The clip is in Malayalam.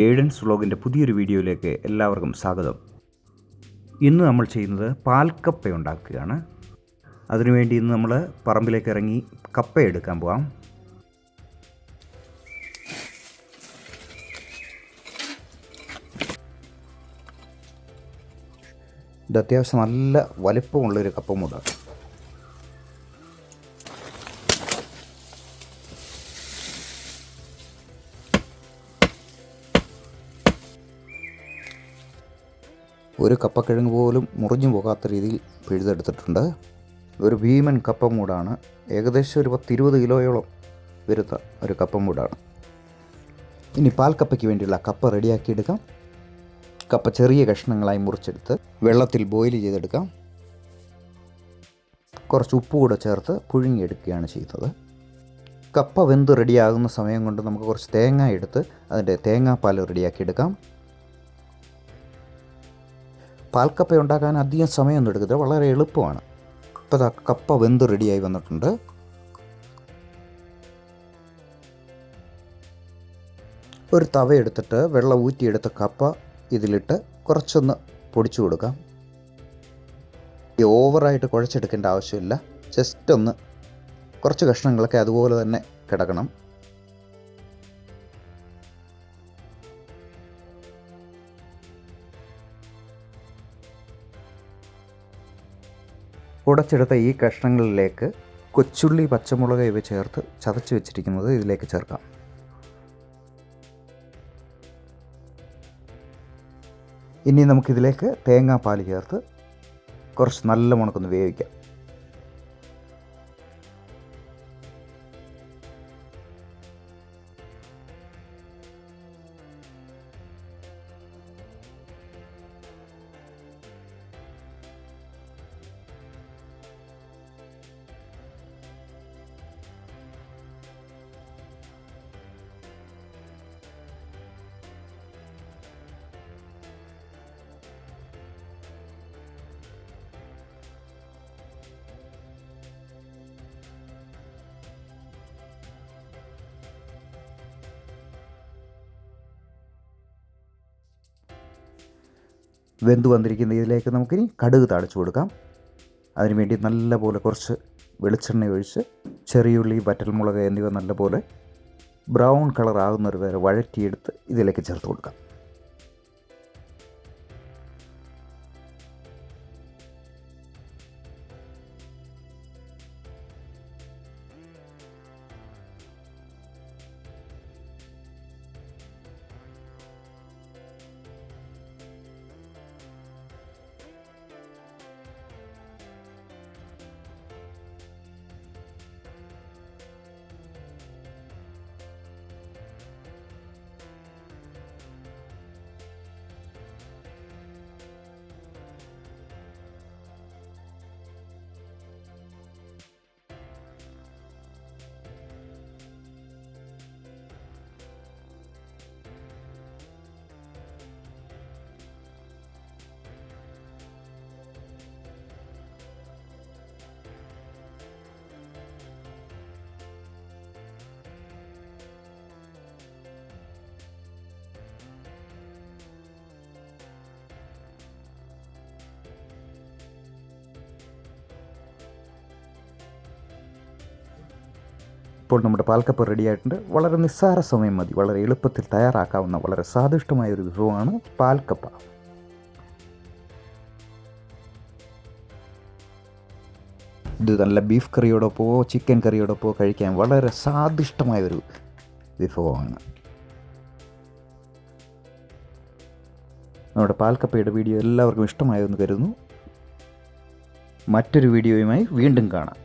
ഏഡൻസ് വ്ളോഗിൻ്റെ പുതിയൊരു വീഡിയോയിലേക്ക് എല്ലാവർക്കും സ്വാഗതം. ഇന്ന് നമ്മൾ ചെയ്യുന്നത് പാൽക്കപ്പ ഉണ്ടാക്കുകയാണ്. അതിനുവേണ്ടി ഇന്ന് നമ്മൾ പറമ്പിലേക്ക് ഇറങ്ങി കപ്പ എടുക്കാൻ പോകാം. ഇത് അത്യാവശ്യം നല്ല വലിപ്പമുള്ളൊരു കപ്പമൂടാണ്. ഒരു കപ്പക്കിഴങ്ങ് പോലും മുറിഞ്ഞു പോകാത്ത രീതിയിൽ പിഴുതെടുത്തിട്ടുണ്ട്. ഒരു ഭീമൻ കപ്പമൂടാണ്. ഏകദേശം ഒരു 10-20 കിലോയോളം വരുന്ന ഒരു കപ്പമൂടാണ്. ഇനി പാൽക്കപ്പയ്ക്ക് വേണ്ടിയുള്ള കപ്പ റെഡിയാക്കിയെടുക്കാം. കപ്പ ചെറിയ കഷ്ണങ്ങളായി മുറിച്ചെടുത്ത് വെള്ളത്തിൽ ബോയിൽ ചെയ്തെടുക്കാം. കുറച്ച് ഉപ്പ് കൂടെ ചേർത്ത് പുഴുങ്ങിയെടുക്കുകയാണ് ചെയ്യുന്നത്. കപ്പ വെന്ത് റെഡിയാകുന്ന സമയം കൊണ്ട് നമുക്ക് കുറച്ച് തേങ്ങ എടുത്ത് അതിൻ്റെ തേങ്ങാപ്പാൽ റെഡിയാക്കിയെടുക്കാം. പാൽക്കപ്പ ഉണ്ടാക്കാൻ അധികം സമയമൊന്നും എടുക്കരുത്, വളരെ എളുപ്പമാണ്. ഇപ്പോൾ കപ്പ വെന്ത് റെഡിയായി വന്നിട്ടുണ്ട്. ഒരു തവ എടുത്തിട്ട് വെള്ളം ഊറ്റിയെടുത്ത കപ്പ ഇതിലിട്ട് കുറച്ചൊന്ന് പൊടിച്ചു കൊടുക്കാം. ഓവറായിട്ട് കുഴച്ചെടുക്കേണ്ട ആവശ്യമില്ല. ജസ്റ്റ് ഒന്ന് കുറച്ച് കഷ്ണങ്ങളൊക്കെ അതുപോലെ തന്നെ കിടക്കണം. ഉടച്ചെടുത്ത ഈ കഷ്ണങ്ങളിലേക്ക് കൊച്ചുള്ളി, പച്ചമുളക് ഇവ ചേർത്ത് ചതച്ച് വെച്ചിരിക്കുന്നത് ഇതിലേക്ക് ചേർക്കാം. ഇനി നമുക്കിതിലേക്ക് തേങ്ങാപ്പാൽ ചേർത്ത് കുറച്ച് നല്ല മുണക്കൊന്ന് വേവിക്കാം. വെന്ത് വന്നിരിക്കുന്ന ഇതിലേക്ക് നമുക്കിനി കടുക് താളിച്ചു കൊടുക്കാം. അതിനുവേണ്ടി നല്ലപോലെ കുറച്ച് വെളിച്ചെണ്ണ ഒഴിച്ച് ചെറിയുള്ളി, വറ്റൽമുളക് എന്നിവ നല്ലപോലെ ബ്രൗൺ കളർ ആകുന്നൊരു വരെ വഴറ്റിയെടുത്ത് ഇതിലേക്ക് ചേർത്ത് കൊടുക്കാം. ഇപ്പോൾ നമ്മുടെ പാൽക്കപ്പ റെഡി ആയിട്ടുണ്ട്. വളരെ നിസ്സാര സമയം മതി, വളരെ എളുപ്പത്തിൽ തയ്യാറാക്കാവുന്ന വളരെ സ്വാദിഷ്ടമായ ഒരു വിഭവമാണ് പാൽക്കപ്പ. ഇത് നല്ല ബീഫ് കറിയോടൊപ്പമോ ചിക്കൻ കറിയോടൊപ്പമോ കഴിക്കാൻ വളരെ സ്വാദിഷ്ടമായൊരു വിഭവമാണ്. നമ്മുടെ പാൽക്കപ്പയുടെ വീഡിയോ എല്ലാവർക്കും ഇഷ്ടമായെന്ന് കരുതുന്നു. മറ്റൊരു വീഡിയോയുമായി വീണ്ടും കാണാം.